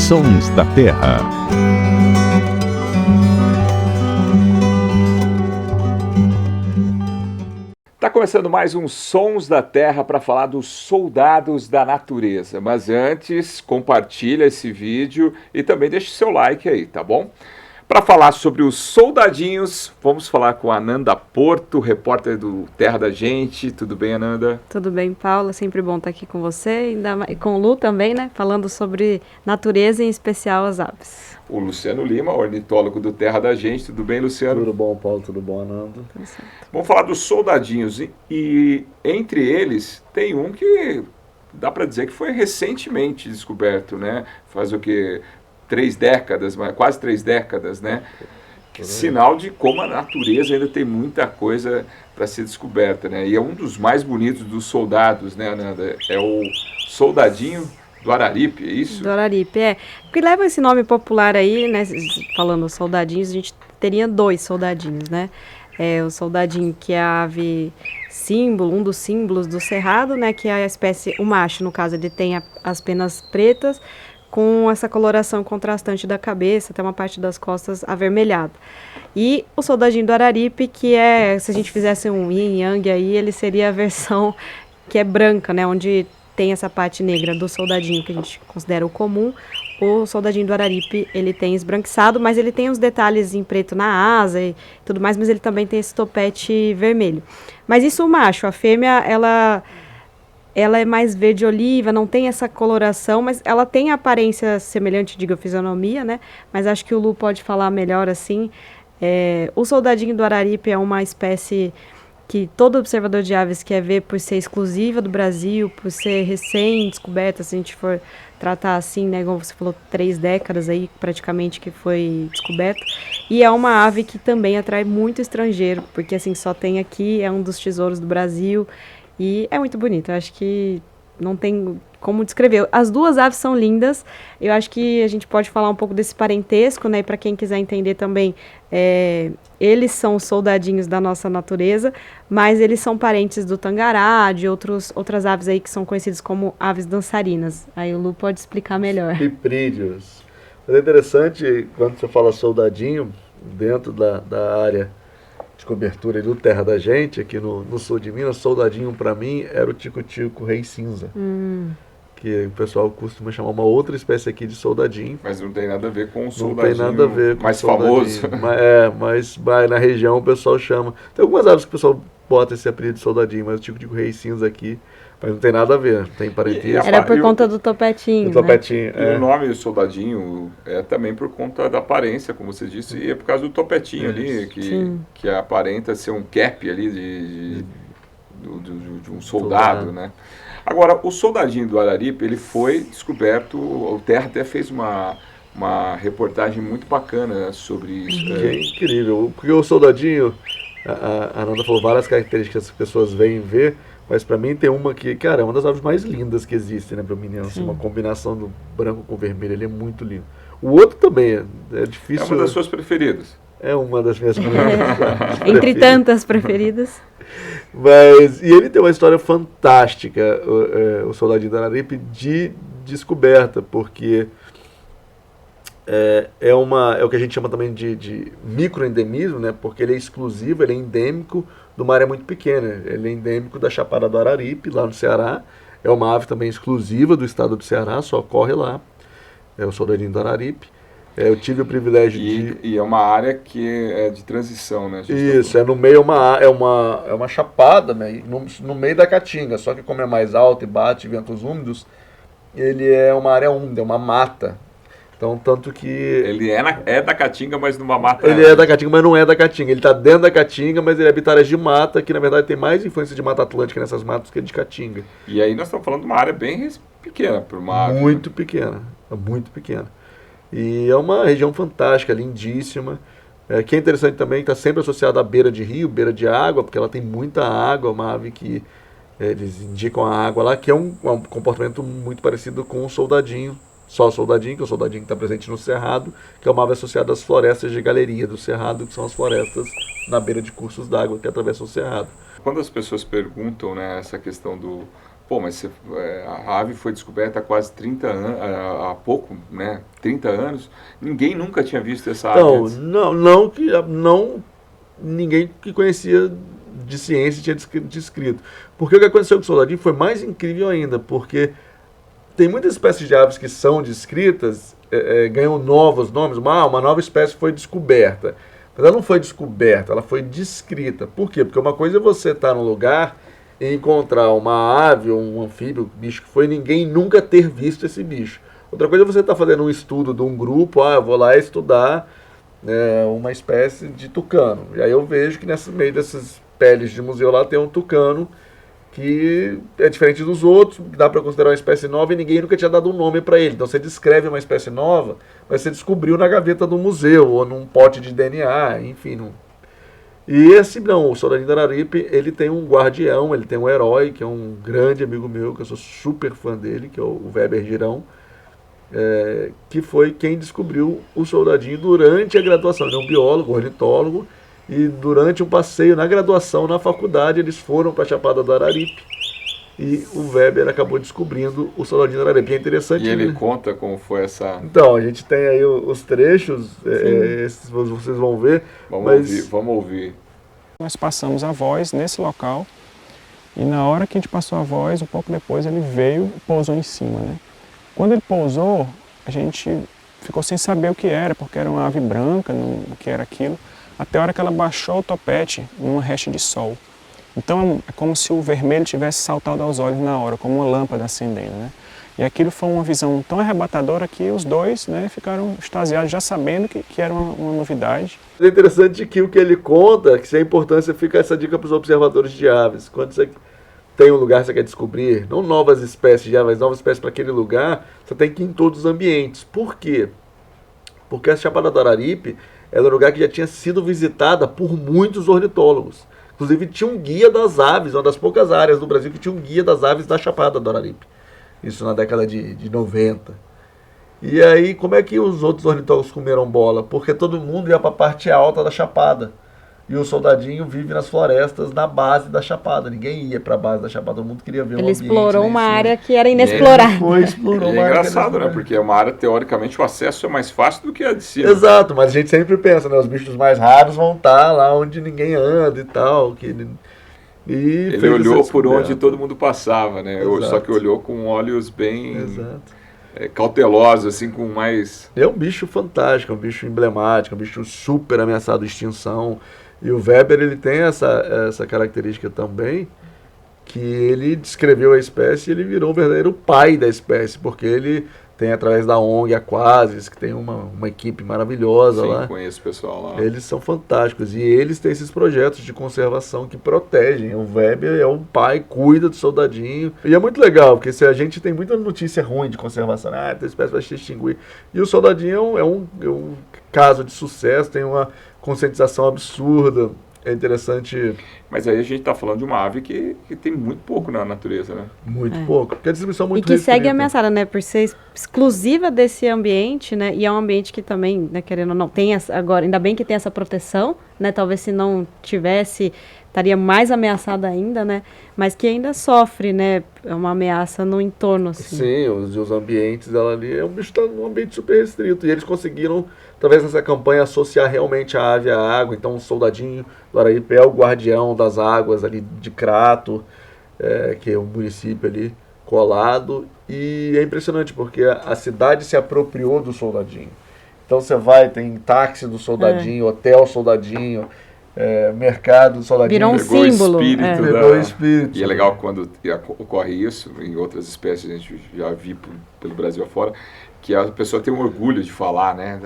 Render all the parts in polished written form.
Sons da Terra. Está começando mais um Sons da Terra para falar dos soldados da natureza. Mas antes, compartilha esse vídeo e também deixa o seu like aí, tá bom? Para falar sobre os soldadinhos, vamos falar com a Ananda Porto, repórter do Terra da Gente. Tudo bem, Ananda? Tudo bem, Paula. Sempre bom estar aqui com você e com o Lu também, né? Falando sobre natureza e em especial as aves. O Luciano Lima, ornitólogo do Terra da Gente. Tudo bem, Luciano? Tudo bom, Paulo? Tudo bom, Ananda? Vamos falar dos soldadinhos. E entre eles tem um que dá para dizer que foi recentemente descoberto, né? Faz o quê? 3 décadas, quase 3 décadas, né? Sinal de como a natureza ainda tem muita coisa para ser descoberta, né? E é um dos mais bonitos dos soldados, né, Ananda? É o soldadinho do Araripe, é isso? Do Araripe, é. Porque leva esse nome popular aí, né? Falando soldadinhos, a gente teria 2 soldadinhos, né? O soldadinho, que é a ave símbolo, um dos símbolos do cerrado, né? Que é a espécie, o macho, no caso, ele tem as penas pretas, com essa coloração contrastante da cabeça, até uma parte das costas avermelhada. E o soldadinho do Araripe, que é, se a gente fizesse um yin yang aí, ele seria a versão que é branca, né, onde tem essa parte negra do soldadinho, que a gente considera o comum. O soldadinho do Araripe, ele tem esbranquiçado, mas ele tem os detalhes em preto na asa e tudo mais, mas ele também tem esse topete vermelho. Mas isso o macho, a fêmea, ela é mais verde oliva, não tem essa coloração, mas ela tem a aparência semelhante, digo, a fisionomia, né? Mas acho que o Lu pode falar melhor assim. O soldadinho do Araripe é uma espécie que todo observador de aves quer ver por ser exclusiva do Brasil, por ser recém-descoberta, se a gente for tratar assim, né? Como você falou, 3 décadas aí praticamente que foi descoberta. E é uma ave que também atrai muito estrangeiro, porque assim, só tem aqui, é um dos tesouros do Brasil. E é muito bonito, eu acho que não tem como descrever. As 2 aves são lindas, eu acho que a gente pode falar um pouco desse parentesco, né? E para quem quiser entender também, eles são soldadinhos da nossa natureza, mas eles são parentes do tangará, de outras aves aí que são conhecidas como aves dançarinas. Aí o Lu pode explicar melhor. Piprídeos. Mas é interessante, quando você fala soldadinho, dentro da área de cobertura do Terra da Gente, aqui no sul de Minas, soldadinho para mim era o tico-tico rei cinza, que o pessoal costuma chamar uma outra espécie aqui de soldadinho. Mas não tem nada a ver com o soldadinho. Não tem nada a ver com mais famoso. Mas na região o pessoal chama. Tem algumas aves que o pessoal bota esse apelido de soldadinho, mas o tico-tico rei cinza aqui, mas não tem nada a ver, não tem parentesco. Era por conta do topetinho, do topetinho, né? E o nome soldadinho é também por conta da aparência, como você disse, e é por causa do topetinho ali, que aparenta ser um cap ali de um soldado, né? Agora, o soldadinho do Araripe, ele foi descoberto, o Terra até fez uma reportagem muito bacana sobre isso. Que é incrível, porque o soldadinho, a Ananda falou várias características que as pessoas vêm ver, mas pra mim tem uma que, cara, é uma das aves mais lindas que existem, né, pra mim, assim, uma combinação do branco com vermelho, ele é muito lindo. O outro também é difícil. É uma das suas preferidas. É uma das minhas preferidas. Entre tantas preferidas. E ele tem uma história fantástica, o soldadinho do Araripe, de descoberta, porque é o que a gente chama também de microendemismo, né? Porque ele é exclusivo, ele é endêmico de uma área muito pequena. Ele é endêmico da Chapada do Araripe, lá no Ceará. É uma ave também exclusiva do estado do Ceará, só ocorre lá. É o soldadinho do Araripe. Eu tive o privilégio E é uma área que é de transição, né? Isso, no meio é uma chapada, né? No meio da caatinga, só que como é mais alto e bate ventos úmidos, ele é uma área úmida, é uma mata. Então, tanto que... Ele é da caatinga, mas numa mata... Ele é da caatinga, mas não é da caatinga. Ele está dentro da caatinga, mas ele habita áreas de mata, que na verdade tem mais influência de mata atlântica nessas matas que de caatinga. E aí nós estamos falando de uma área bem pequena, por uma ave, muito pequena, muito pequena. E é uma região fantástica, lindíssima. Que é interessante também, está sempre associada à beira de rio, beira de água, porque ela tem muita água, uma ave que eles indicam a água lá, que é um comportamento muito parecido com o soldadinho, só o soldadinho, que é o soldadinho que está presente no Cerrado, que é uma ave associada às florestas de galeria do Cerrado, que são as florestas na beira de cursos d'água que atravessam o Cerrado. Quando as pessoas perguntam, né, essa questão do Pô, mas a ave foi descoberta há quase 30 anos, há pouco, né? 30 anos. Ninguém nunca tinha visto essa ave Então, antes. não ninguém que conhecia de ciência tinha descrito. Porque o que aconteceu com o soldadinho foi mais incrível ainda, porque tem muitas espécies de aves que são descritas, ganham novos nomes. Uma nova espécie foi descoberta. Mas ela não foi descoberta, ela foi descrita. Por quê? Porque uma coisa é você estar num lugar e encontrar uma ave ou um anfíbio, bicho que foi, ninguém nunca ter visto esse bicho. Outra coisa é você estar fazendo um estudo de um grupo, eu vou lá estudar uma espécie de tucano. E aí eu vejo que nesse meio dessas peles de museu lá tem um tucano que é diferente dos outros, dá para considerar uma espécie nova e ninguém nunca tinha dado um nome para ele. Então você descreve uma espécie nova, mas você descobriu na gaveta do museu ou num pote de DNA, enfim. E esse não, o soldadinho da Araripe, ele tem um guardião, ele tem um herói, que é um grande amigo meu, que eu sou super fã dele, que é o Weber Girão, que foi quem descobriu o soldadinho durante a graduação. Ele é um biólogo, ornitólogo, e durante um passeio na graduação, na faculdade, eles foram para a Chapada do Araripe. E o Weber acabou descobrindo o soldadinho da Araripe. É interessante. E ele conta como foi essa... Então, a gente tem aí os trechos, esses vocês vão ver. Vamos ouvir. Nós passamos a voz nesse local e na hora que a gente passou a voz, um pouco depois ele veio e pousou em cima, né? Quando ele pousou, a gente ficou sem saber o que era, porque era uma ave branca, o que era aquilo, até a hora que ela baixou o topete numa resta de sol. Então é como se o vermelho tivesse saltado aos olhos na hora, como uma lâmpada acendendo, né? E aquilo foi uma visão tão arrebatadora que os dois, né, ficaram extasiados, já sabendo que era uma novidade. É interessante que o que ele conta, que se a importância, fica essa dica para os observadores de aves. Quando você tem um lugar que você quer descobrir, não novas espécies de aves, mas novas espécies para aquele lugar, você tem que ir em todos os ambientes. Por quê? Porque a Chapada do Araripe era um lugar que já tinha sido visitada por muitos ornitólogos. Inclusive tinha um guia das aves, uma das poucas áreas do Brasil que tinha um guia das aves da Chapada do Araripe. Isso na década de 90. E aí, como é que os outros ornitólogos comeram bola? Porque todo mundo ia para a parte alta da Chapada. E o soldadinho vive nas florestas na base da Chapada. Ninguém ia para a base da Chapada, todo mundo queria ver o ambiente. Ele explorou uma área que era Ele inexplorada. Explorou é engraçado, né? Porque é uma área, teoricamente, o acesso é mais fácil do que a de cima. Exato, mas a gente sempre pensa, né? Os bichos mais raros vão estar lá onde ninguém anda e tal. Ele olhou por onde todo mundo passava, né? Exato. Só que olhou com olhos bem Exato. Cautelosos, assim, com mais... É um bicho fantástico, é um bicho emblemático, é um bicho super ameaçado de extinção. E o Weber, ele tem essa característica também, que ele descreveu a espécie e ele virou o verdadeiro pai da espécie, porque ele tem, através da ONG Aquasis, que tem uma equipe maravilhosa. Sim, lá. conheço o pessoal lá. Eles são fantásticos e eles têm esses projetos de conservação que protegem. O Weber é um pai, cuida do soldadinho. E é muito legal, porque se a gente tem muita notícia ruim de conservação, essa espécie vai se extinguir. E o soldadinho é um caso de sucesso, tem uma conscientização absurda. É interessante. Mas aí a gente está falando de uma ave que tem muito pouco na natureza, né? Muito pouco. Porque a distribuição é muito E que restrita. segue ameaçada, né? Por ser exclusiva desse ambiente, né? E é um ambiente que também, né, querendo ou não, tem agora, ainda bem que tem essa proteção, né? Talvez se não tivesse, estaria mais ameaçada ainda, né? Mas que ainda sofre, né? É uma ameaça no entorno, assim. Sim, os ambientes dela ali, o bicho está num ambiente super restrito. E eles conseguiram, através dessa campanha, associar realmente a ave à água. Então, o soldadinho do Araripe é o guardião das águas ali de Crato, que é um município ali colado. E é impressionante, porque a cidade se apropriou do soldadinho. Então, você vai, tem táxi do soldadinho, hotel soldadinho, mercado do soldadinho. Virou um Pegou símbolo. O espírito Pegou o espírito. E é legal quando ocorre isso, em outras espécies a gente já viu pelo Brasil afora, que a pessoa tem um orgulho de falar, né?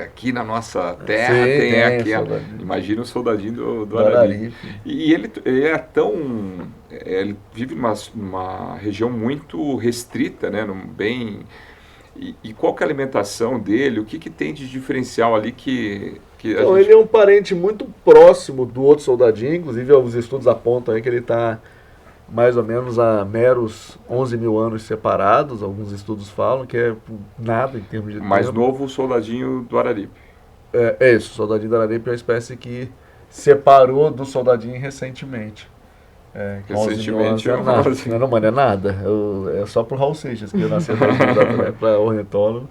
Aqui na nossa terra tem aquela. Imagina o soldadinho do Araripe. E ele é tão... ele vive numa região muito restrita, né? E qual que é a alimentação dele? O que tem de diferencial ali que então, ele é um parente muito próximo do outro soldadinho, inclusive os estudos apontam aí que ele está mais ou menos a meros 11 mil anos separados, alguns estudos falam que é nada em termos de mais tempo. novo o soldadinho do Araripe. Isso, o soldadinho do Araripe é uma espécie que separou do soldadinho recentemente. Que 11 mil anos Recentemente é eu nada. falei. Não, mano, é nada. É só pro Raul Seixas, que nasceu para ornitólogo.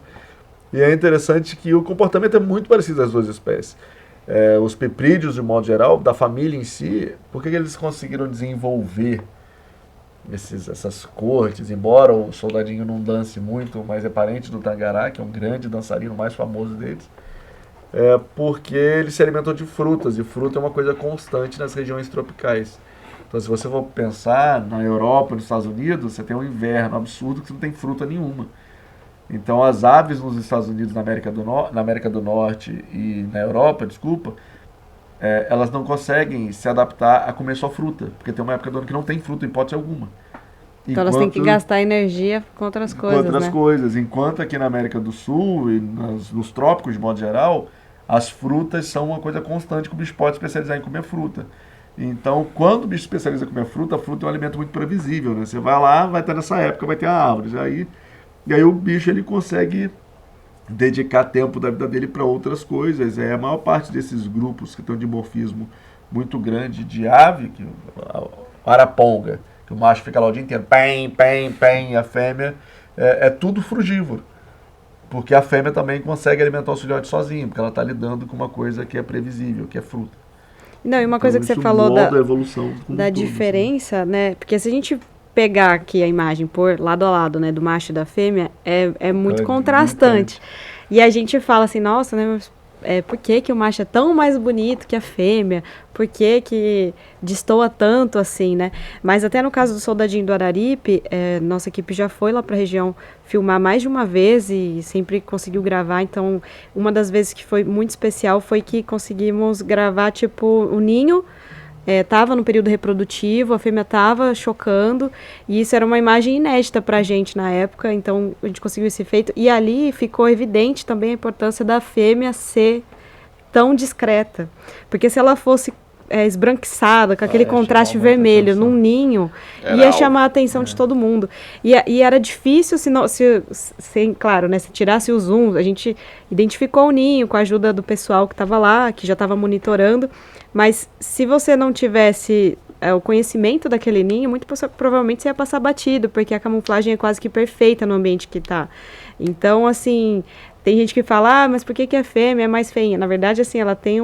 E é interessante que o comportamento é muito parecido das duas espécies. Os piprídeos, de modo geral, da família em si, por que eles conseguiram desenvolver essas cortes, embora o soldadinho não dance muito, mas é parente do tangará, que é um grande dançarino, mais famoso deles, porque ele se alimentou de frutas, e fruta é uma coisa constante nas regiões tropicais. Então, se você for pensar na Europa, nos Estados Unidos, você tem um inverno absurdo que você não tem fruta nenhuma. Então, as aves nos Estados Unidos, na América do Norte e na Europa, elas não conseguem se adaptar a comer só fruta, porque tem uma época do ano que não tem fruta, em hipótese alguma. Então elas têm que gastar energia com outras coisas, né? Enquanto aqui na América do Sul e nos trópicos, de modo geral, as frutas são uma coisa constante que o bicho pode especializar em comer fruta. Então, quando o bicho especializa em comer fruta, a fruta é um alimento muito previsível, né? Você vai lá, vai estar nessa época, vai ter a árvore. E aí o bicho ele consegue dedicar tempo da vida dele para outras coisas. A maior parte desses grupos que estão de dimorfismo muito grande de ave, que a araponga, que o macho fica lá o dia inteiro, pem, pem, pem, e a fêmea é tudo frugívoro. Porque a fêmea também consegue alimentar o filhote sozinho, porque ela está lidando com uma coisa que é previsível, que é fruta. Não, e uma coisa que você falou da diferença, né? Porque se a gente pegar aqui a imagem por lado a lado, né, do macho e da fêmea, é muito contrastante. E a gente fala assim, nossa, né, por que o macho é tão mais bonito que a fêmea? Por que destoa tanto assim, né? Mas até no caso do Soldadinho do Araripe, nossa equipe já foi lá para a região filmar mais de uma vez e sempre conseguiu gravar. Então, uma das vezes que foi muito especial foi que conseguimos gravar, tipo, o ninho estava no período reprodutivo, a fêmea estava chocando, e isso era uma imagem inédita para a gente na época, então a gente conseguiu esse efeito. E ali ficou evidente também a importância da fêmea ser tão discreta, porque se ela fosse esbranquiçada, com aquele contraste vermelho num ninho, ia chamar a atenção de todo mundo. E era difícil, claro, né, se tirasse o zoom, a gente identificou o ninho com a ajuda do pessoal que estava lá, que já estava monitorando, mas se você não tivesse o conhecimento daquele ninho, muito provavelmente você ia passar batido, porque a camuflagem é quase que perfeita no ambiente que está. Então, assim, tem gente que fala, mas por que a fêmea é mais feinha? Na verdade, assim, ela tem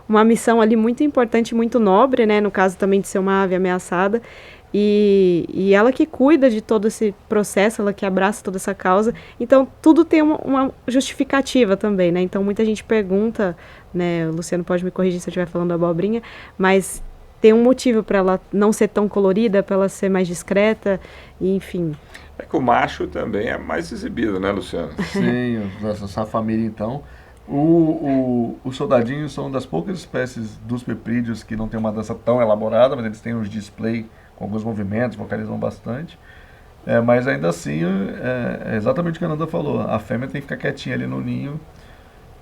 uma missão ali muito importante, muito nobre, né? No caso também de ser uma ave ameaçada. E ela que cuida de todo esse processo, ela que abraça toda essa causa. Então, tudo tem uma justificativa também, né? Então, muita gente pergunta, né? O Luciano pode me corrigir se eu estiver falando abobrinha, mas tem um motivo para ela não ser tão colorida, para ela ser mais discreta, e, enfim. É que o macho também é mais exibido, né, Luciano? Sim, essa família, então. Os soldadinhos são das poucas espécies dos piprídeos que não tem uma dança tão elaborada, mas eles têm os display com alguns movimentos, vocalizam bastante. Mas ainda assim, é exatamente o que a Nanda falou. A fêmea tem que ficar quietinha ali no ninho,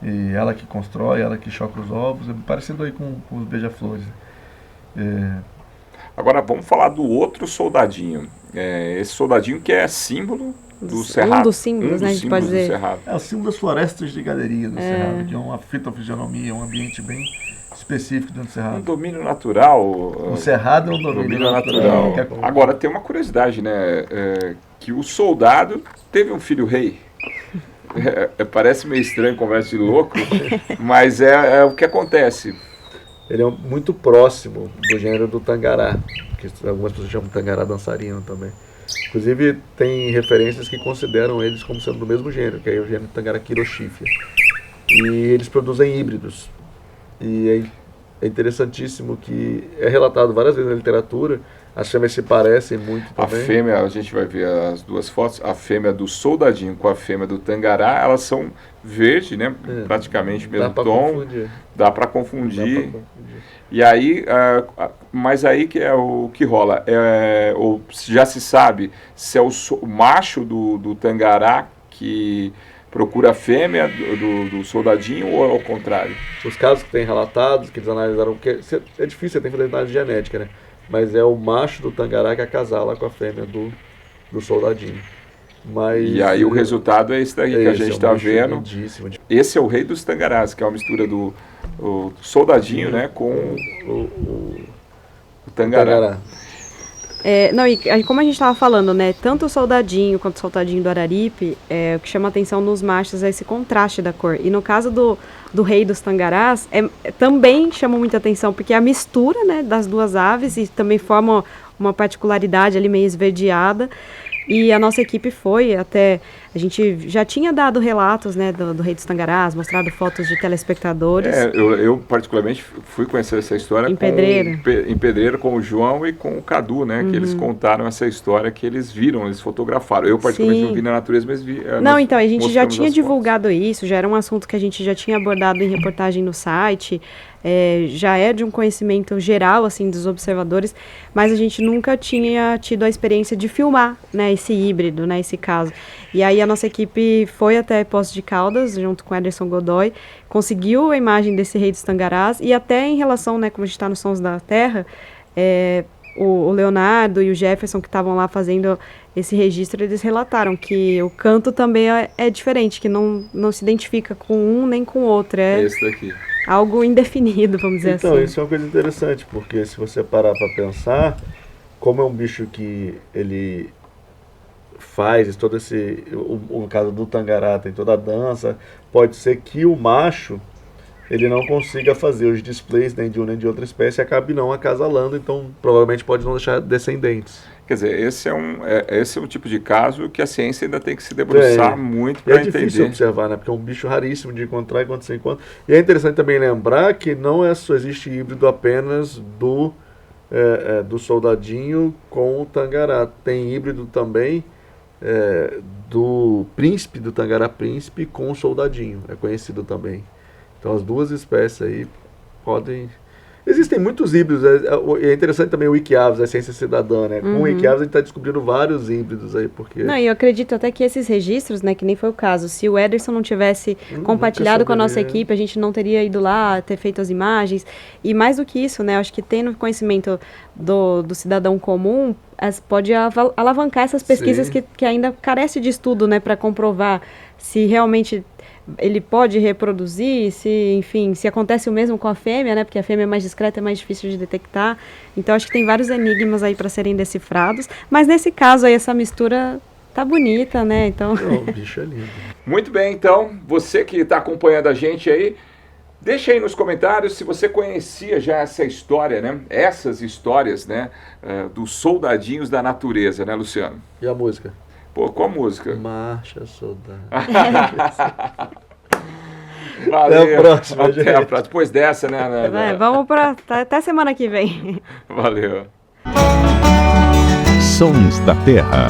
e ela que constrói, ela que choca os ovos, é parecido aí com os beija-flores. Agora vamos falar do outro soldadinho. Esse soldadinho que é símbolo do Cerrado. Um dos símbolos, né, a gente pode dizer. É o símbolo das florestas de galeria do Cerrado, que é uma fitofisionomia, um ambiente bem específico dentro do Cerrado. Um domínio natural. O Cerrado é um domínio natural. Agora tem uma curiosidade, né? Que o soldado teve um filho rei. Parece meio estranho, conversa de louco, mas é o que acontece. Ele é muito próximo do gênero do tangará, que algumas pessoas chamam de tangará dançarino também. Inclusive, tem referências que consideram eles como sendo do mesmo gênero, que é o gênero tangará quiroxífia. E eles produzem híbridos. E é interessantíssimo que é relatado várias vezes na literatura, as fêmeas se parecem muito também. A fêmea, a gente vai ver as duas fotos, a fêmea do soldadinho com a fêmea do tangará, elas são verde, né? Praticamente mesmo tom. Dá para confundir. E aí, mas aí que é o que rola. Ou já se sabe se é o macho do tangará que procura a fêmea do soldadinho ou é ao contrário? Os casos que tem relatados, que eles analisaram, porque é difícil, você tem que fazer análise genética, né? Mas é o macho do tangará que acasala com a fêmea do soldadinho. E aí o resultado é esse daqui que a gente está vendo. Lindíssimo. Esse é o rei dos tangarás, que é uma mistura do soldadinho, né, com o O tangará. Não, e como a gente estava falando, né, tanto o soldadinho quanto o soldadinho do Araripe, o que chama atenção nos machos é esse contraste da cor. E no caso do rei dos tangarás, também chama muita atenção, porque é a mistura, né, das duas aves e também forma uma particularidade ali meio esverdeada. E a nossa equipe foi até... A gente já tinha dado relatos, né, do Rei dos Tangarás, mostrado fotos de telespectadores. Eu particularmente fui conhecer essa história em Pedreira. Em Pedreira com o João e com o Cadu, né, que eles contaram essa história que eles viram, eles fotografaram. Eu particularmente não vi na natureza, mas vi... Não, então, a gente já tinha divulgado isso, já era um assunto que a gente já tinha abordado em reportagem no site, já é de um conhecimento geral, assim, dos observadores, mas a gente nunca tinha tido a experiência de filmar, né, esse híbrido, né, esse caso. E aí a nossa equipe foi até Poços de Caldas, junto com Ederson Godoy, conseguiu a imagem desse rei dos tangarás, e até em relação, né, como a gente está nos Sons da Terra, o Leonardo e o Jefferson, que estavam lá fazendo esse registro, eles relataram que o canto também é diferente, que não se identifica com um nem com o outro. É esse daqui. Algo indefinido, vamos dizer assim. Então, isso é uma coisa interessante, porque se você parar para pensar, como é um bicho que ele faz todo esse... O caso do tangará tem toda a dança, pode ser que o macho ele não consiga fazer os displays nem de uma nem de outra espécie e acabe não acasalando, então provavelmente pode não deixar descendentes. Quer dizer, esse é um tipo de caso que a ciência ainda tem que se debruçar muito para entender. É difícil observar, né? Porque é um bicho raríssimo de encontrar enquanto você encontra. E é interessante também lembrar que não só existe híbrido apenas do soldadinho com o tangará. Tem híbrido também do príncipe, do tangará príncipe com o soldadinho. É conhecido também. Então as duas espécies aí podem... Existem muitos híbridos, é interessante também o Wikiaves, a ciência cidadã, né? Com o Wikiaves a gente está descobrindo vários híbridos aí, porque... Não, e eu acredito até que esses registros, né, que nem foi o caso, se o Ederson não tivesse compartilhado com a nossa equipe, a gente não teria ido lá, ter feito as imagens, e mais do que isso, né, acho que tendo conhecimento do cidadão comum, pode alavancar essas pesquisas que ainda carece de estudo, né, para comprovar se realmente... ele pode reproduzir, se acontece o mesmo com a fêmea, né? Porque a fêmea é mais discreta, é mais difícil de detectar. Então, acho que tem vários enigmas aí para serem decifrados. Mas, nesse caso aí, essa mistura tá bonita, né? Então... O bicho é lindo. Muito bem, então, você que está acompanhando a gente aí, deixa aí nos comentários se você conhecia já essa história, né? Essas histórias, né? Dos soldadinhos da natureza, né, Luciano? E a música? Pô, qual música? Marcha, soldado. Valeu. Até a próxima, Até gente. a próxima. Depois dessa, né? Vamos até semana que vem. Valeu. Sons da Terra.